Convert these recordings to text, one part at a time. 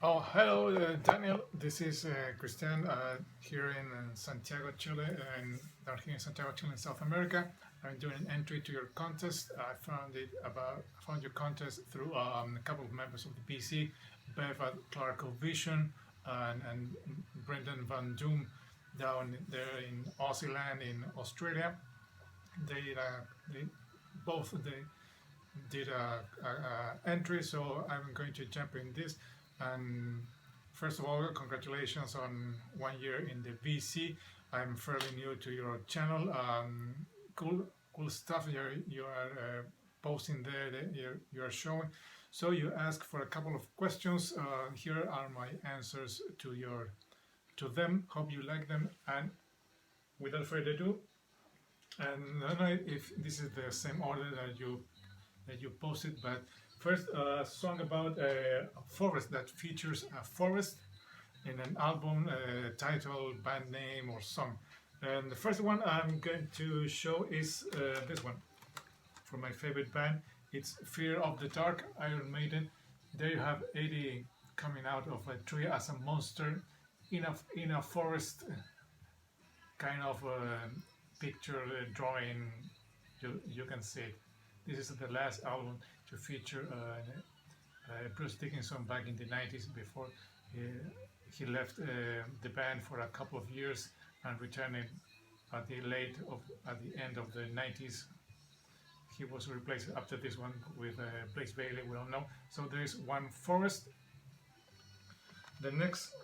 Oh, hello, Daniel. This is Christian here in Santiago, Chile, and down here in Santiago, Chile, in South America. I'm doing an entry to your contest. I found your contest through a couple of members of the PC, Bev at Clarko Vision, and Brendan Van Doom down there in Aussie land in Australia. They both they did a entry, so I'm going to jump in this. And first of all, congratulations on 1 year in the VC. I'm fairly new to your channel. Cool stuff you are posting there that you are showing. So you asked for a couple of questions. Here are my answers to them. Hope you like them. And without further ado, and I don't know if this is the same order that you posted, but first a song about a forest that features a forest in an album title, band name, or song. And the first one I'm going to show is this one from my favorite band. It's Fear of the Dark, Iron Maiden. There you have Eddie coming out of a tree as a monster in a forest, kind of picture drawing. You can see it. This is the last album to feature Bruce Dickinson back in the 90s before he left the band for a couple of years and returned at the end of the 90s. He was replaced after this one with Blaze Bailey, we all know. So there is one forest. The next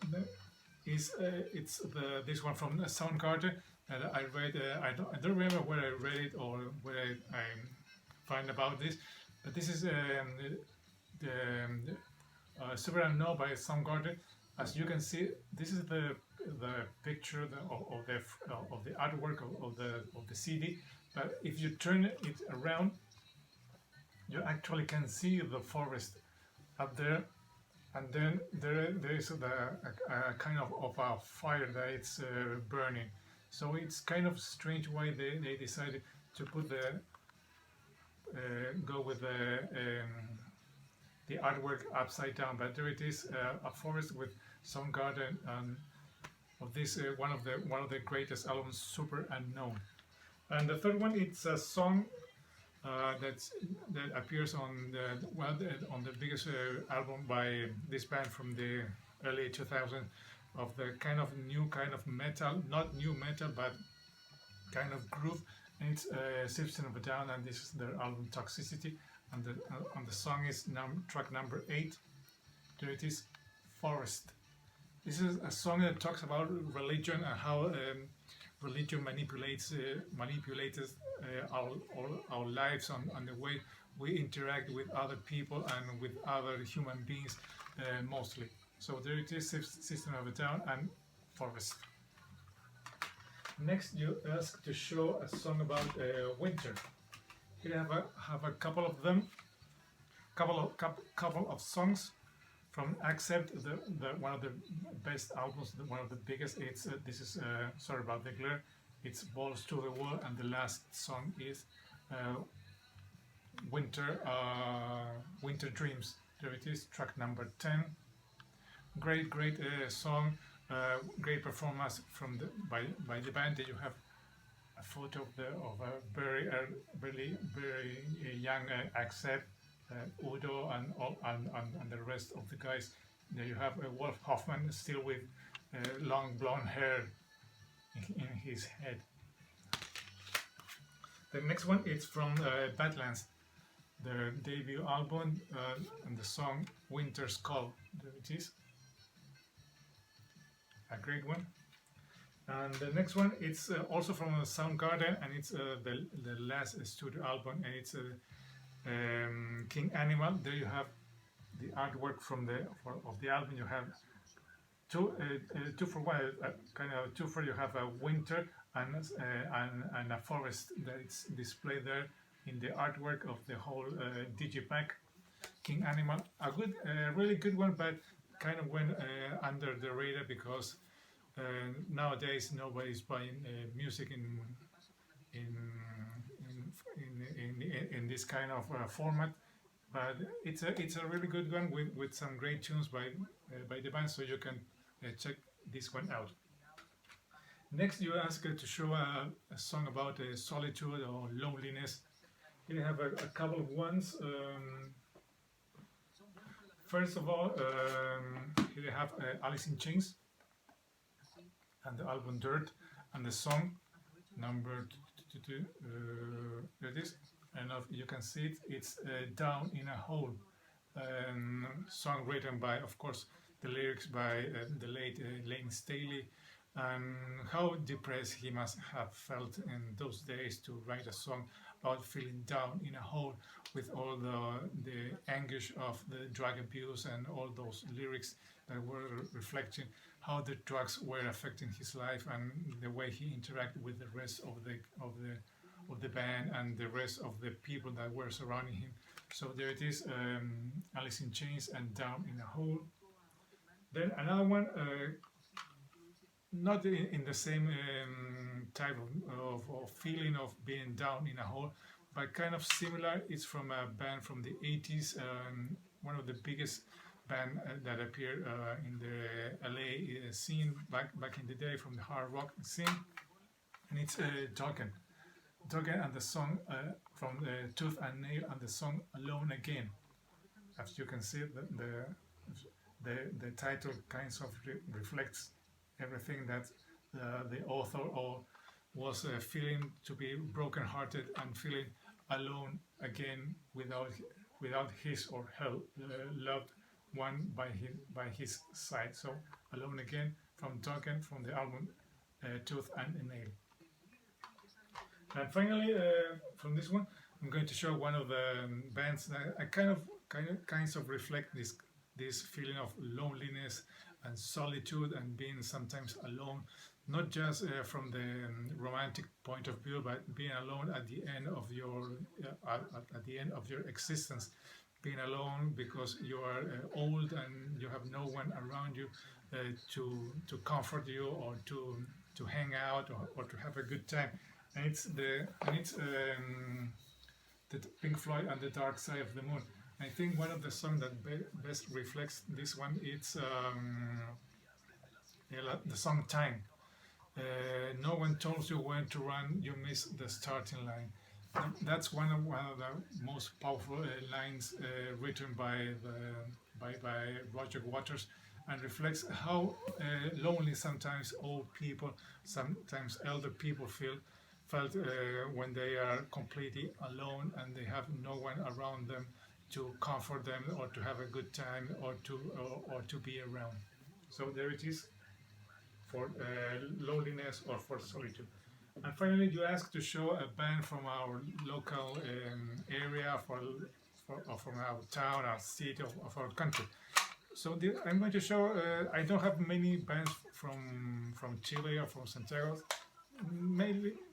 is this one from Soundgarden that I read. I don't remember where I read it or where I find about this, but this is the Super Unknown by Soundgarden. As you can see, this is the picture of the artwork of the CD. But if you turn it around, you actually can see the forest up there, and then there is a kind of a fire that it's burning. So it's kind of strange why they decided to put go with the artwork upside down, but there it is, a forest with some garden of this one of the greatest albums, Super Unknown. And the third one, it's a song that appears on the biggest album by this band from the early 2000s, of the kind of new kind of metal, not new metal, but kind of groove. And it's System of a Down, and this is their album Toxicity, and the song is track number 8. There it is, Forest. This is a song that talks about religion and how religion manipulates our lives and the way we interact with other people and with other human beings mostly. So there it is, System of a Down and Forest. Next, you asked to show a song about winter. Here I have a couple of them, couple of songs from Accept, the one of the best albums, one of the biggest. It's this is sorry about the glare. It's Balls to the Wall, and the last song is Winter Dreams. There it is, track number 10. Great song. Great performance from by the band. There you have a photo of a very young Accept, Udo and the rest of the guys. There you have Wolf Hoffman still with long blonde hair in his head. The next one is from Badlands, their debut album, and the song Winter's Call. There it is. A great one. And the next one, it's also from Soundgarden, and it's the last studio album, and it's King Animal. There you have the artwork of the album. You have two for one, kind of two for. You have a winter and a forest that's displayed there in the artwork of the whole digipack. King Animal, a good, really good one, but kind of went under the radar because nowadays nobody's buying music in this kind of format. But it's a really good one with some great tunes by the band, so you can check this one out. Next, you ask to show a song about solitude or loneliness. Here you have a couple of ones. First of all, here you have Alice in Chains and the album Dirt and the song number two. There it is. And you can see it. It's Down in a Hole. Song written by, of course, the lyrics by the late Lane Staley, and how depressed he must have felt in those days to write a song about feeling down in a hole with all the anguish of the drug abuse and all those lyrics that were reflecting how the drugs were affecting his life and the way he interacted with the rest of the band and the rest of the people that were surrounding him. So there it is, Alice in Chains and Down in a Hole. Then another one, not in the same type of feeling of being down in a hole, but kind of similar. It's from a band from the 80s, one of the biggest band that appeared in the LA scene back in the day, from the hard rock scene, and it's Dokken and the song from Tooth and Nail and the song Alone Again. As you can see, the title kind of reflects everything that the author was feeling, to be brokenhearted and feeling alone again without his or her loved one by his side. So Alone Again from Dokken from the album Tooth and Nail. And finally, from this one, I'm going to show one of the bands that I kind of reflect this feeling of loneliness and solitude and being sometimes alone, not just from the romantic point of view, but being alone at the end of your existence, being alone because you are old and you have no one around you to comfort you or to hang out or to have a good time. And it's the Pink Floyd and the Dark Side of the Moon. I think one of the songs that best reflects this one is the song Time. No one tells you when to run, you miss the starting line. That's one of the most powerful lines written by Roger Waters, and reflects how lonely sometimes old people, sometimes elder people felt when they are completely alone and they have no one around them to comfort them or to have a good time or to be around. So there it is for loneliness or for solitude. And finally, you asked to show a band from our local area, or from our town, our city, of our country. So I'm going to show. I don't have many bands from Chile or from Santiago,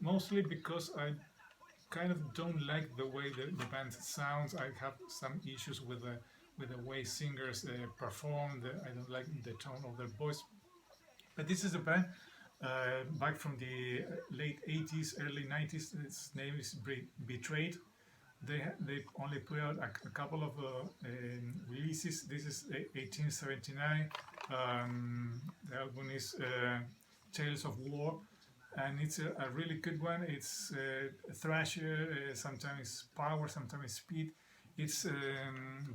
mostly because I kind of don't like the way the band sounds. I have some issues with the way singers perform. I don't like the tone of their voice. But this is a band back from the late 80s, early 90s. Its name is Betrayed. They only put out a couple of releases. This is 1879. The album is Tales of War, and it's a really good one. It's thrasher, sometimes power, sometimes speed. It's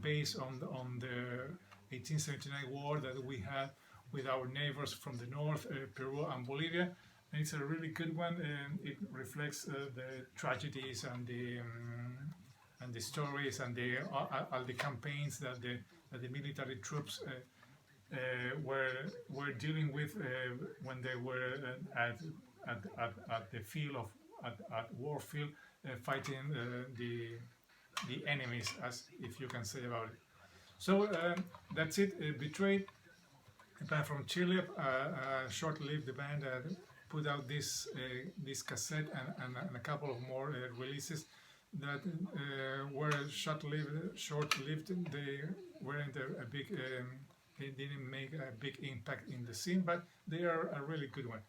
based on the 1879 war that we had with our neighbors from the north, Peru and Bolivia. And it's a really good one. It reflects the tragedies and the stories and all the campaigns that the military troops were dealing with when they were at the field at war field, fighting the enemies, as if you can say about it. So that's it. Betrayed, a band from Chile, short-lived band that put out this cassette and a couple of more releases that were short-lived. They weren't a big. They didn't make a big impact in the scene, but they are a really good one.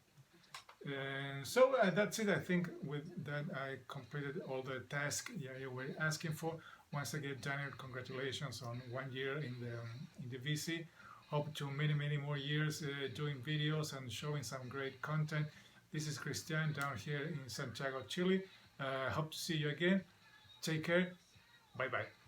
So that's it. I think with that I completed all the tasks you were asking for. Once again, Daniel, congratulations on 1 year in the VC. Hope to many more years doing videos and showing some great content. This is Christian down here in Santiago, Chile. Hope to see you again. Take care. Bye bye.